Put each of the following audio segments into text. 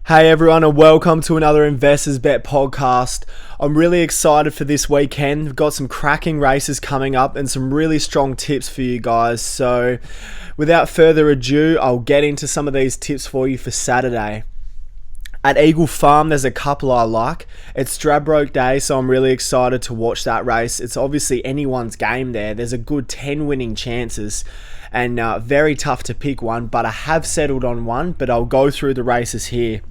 Hey everyone, and welcome to another Investors Bet podcast. I'm really excited for this weekend. We've got some cracking races coming up and some really strong tips for you guys. So without further ado, I'll get into some of these tips for you for Saturday. At Eagle Farm, there's a couple I like. It's Stradbroke Day, so I'm really excited to watch that race. It's obviously anyone's game there. There's a good 10 winning chances and very tough to pick one, but I have settled on one, but I'll go through the races here.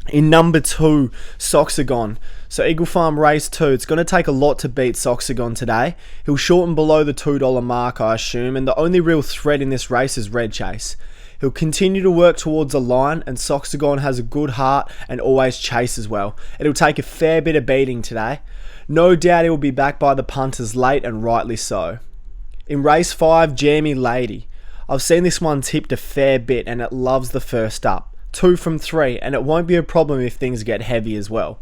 In number 2, Soxagon. So Eagle Farm race 2. It's going to take a lot to beat Soxagon today. He'll shorten below the $2 mark, I assume, and the only real threat in this race is Red Chase. He'll continue to work towards a line, and Soxagon has a good heart and always chases well. It'll take a fair bit of beating today. No doubt he will be backed by the punters late, and rightly so. In race 5, Jamie Lady. I've seen this one tipped a fair bit, and it loves the first up. 2 from 3, and it won't be a problem if things get heavy as well.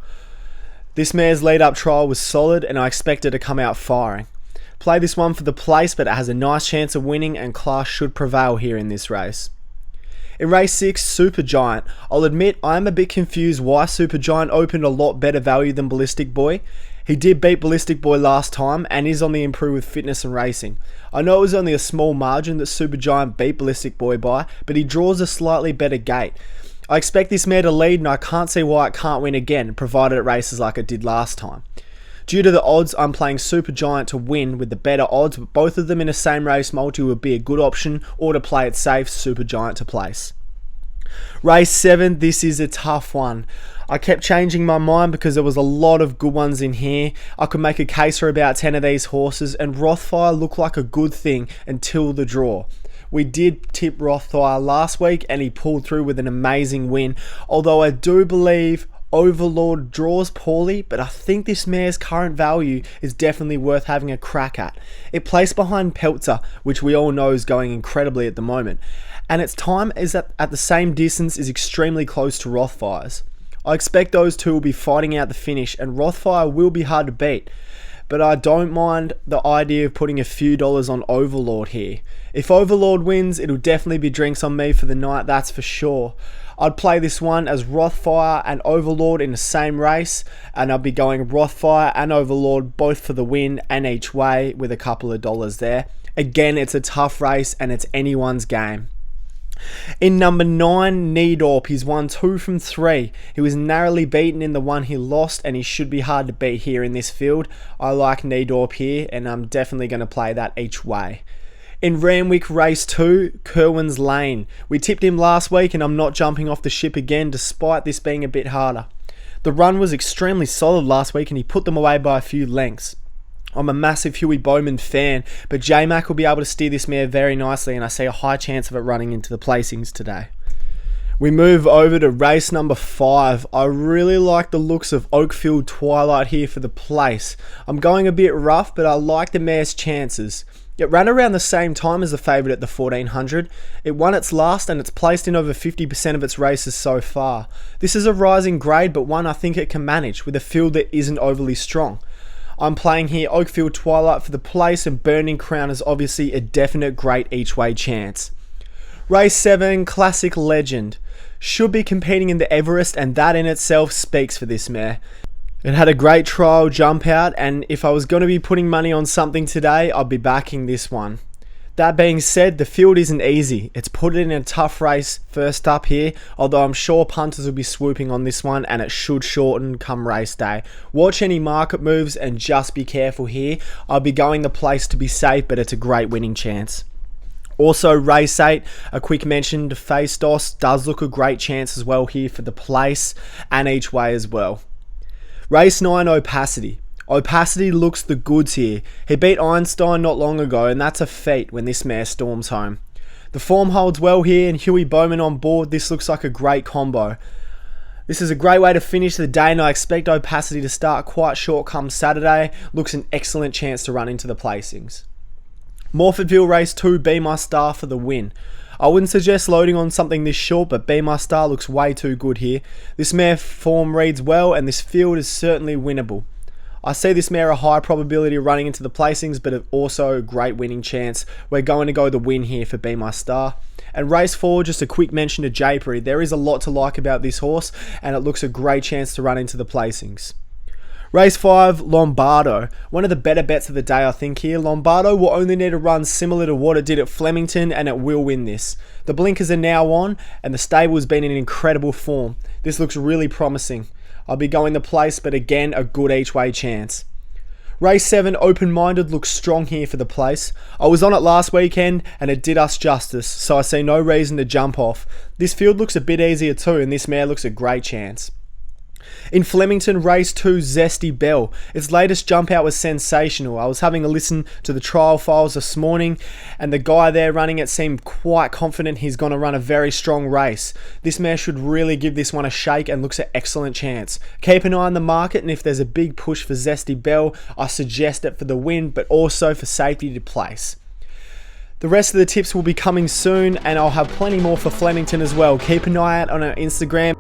This mare's lead-up trial was solid, and I expect her to come out firing. Play this one for the place, but it has a nice chance of winning, and class should prevail here in this race. In race 6, Supergiant. I'll admit I am a bit confused why Supergiant opened a lot better value than Ballistic Boy. He did beat Ballistic Boy last time and is on the improve with fitness and racing. I know it was only a small margin that Supergiant beat Ballistic Boy by, but he draws a slightly better gate. I expect this mare to lead, and I can't see why it can't win again, provided it races like it did last time. Due to the odds, I'm playing Supergiant to win with the better odds, but both of them in a same race multi would be a good option, or to play it safe, Supergiant to place. Race 7, this is a tough one. I kept changing my mind because there was a lot of good ones in here. I could make a case for about 10 of these horses, and Rothfire looked like a good thing until the draw. We did tip Rothfire last week and he pulled through with an amazing win, although I do believe Overlord draws poorly, but I think this mare's current value is definitely worth having a crack at. It placed behind Peltzer, which we all know is going incredibly at the moment, and its time is at the same distance is extremely close to Rothfire's. I expect those two will be fighting out the finish, and Rothfire will be hard to beat, but I don't mind the idea of putting a few dollars on Overlord here. If Overlord wins, it'll definitely be drinks on me for the night, that's for sure. I'd play this one as Rothfire and Overlord in the same race, and I'd be going Rothfire and Overlord both for the win and each way with a couple of dollars there. Again, it's a tough race and it's anyone's game. In number 9, Needorp, he's won 2 from 3. He was narrowly beaten in the one he lost, and he should be hard to beat here in this field. I like Needorp here, and I'm definitely going to play that each way. In Randwick race 2, Kerwin's Lane. We tipped him last week, and I'm not jumping off the ship again despite this being a bit harder. The run was extremely solid last week, and he put them away by a few lengths. I'm a massive Huey Bowman fan, but J-Mac will be able to steer this mare very nicely, and I see a high chance of it running into the placings today. We move over to race number 5. I really like the looks of Oakfield Twilight here for the place. I'm going a bit rough, but I like the mare's chances. It ran around the same time as the favourite at the 1400. It won its last, and it's placed in over 50% of its races so far. This is a rising grade, but one I think it can manage with a field that isn't overly strong. I'm playing here Oakfield Twilight for the place, and Burning Crown is obviously a definite great each way chance. Race 7, Classic Legend. Should be competing in the Everest, and that in itself speaks for this mare. It had a great trial jump out, and if I was going to be putting money on something today, I'd be backing this one. That being said, the field isn't easy. It's put it in a tough race first up here, although I'm sure punters will be swooping on this one, and it should shorten come race day. Watch any market moves and just be careful here. I'll be going the place to be safe, but it's a great winning chance. Also, race 8, a quick mention to Face Dos does look a great chance as well here for the place and each way as well. Race 9, Opacity. Opacity looks the goods here. He beat Einstein not long ago, and that's a feat when this mare storms home. The form holds well here, and Huey Bowman on board. This looks like a great combo. This is a great way to finish the day, and I expect Opacity to start quite short come Saturday. Looks an excellent chance to run into the placings. Mophetville race 2, Be My Star for the win. I wouldn't suggest loading on something this short, but Be My Star looks way too good here. This mare form reads well, and this field is certainly winnable. I see this mare a high probability of running into the placings, but also a great winning chance. We're going to go the win here for Be My Star. And race 4, just a quick mention to Japery. There is a lot to like about this horse, and it looks a great chance to run into the placings. Race 5, Lombardo. One of the better bets of the day, I think here. Lombardo will only need to run similar to what it did at Flemington, and it will win this. The blinkers are now on, and the stable has been in incredible form. This looks really promising. I'll be going the place, but again, a good each way chance. Race 7, Open Minded, looks strong here for the place. I was on it last weekend, and it did us justice, so I see no reason to jump off. This field looks a bit easier too, and this mare looks a great chance. In Flemington, race 2, Zesty BELLE. Its latest jump out was sensational. I was having a listen to the trial files this morning, and the guy there running it seemed quite confident he's going to run a very strong race. This mare should really give this one a shake and looks an excellent chance. Keep an eye on the market, and if there's a big push for Zesty BELLE, I suggest it for the win, but also for safety to place. The rest of the tips will be coming soon, and I'll have plenty more for Flemington as well. Keep an eye out on our Instagram.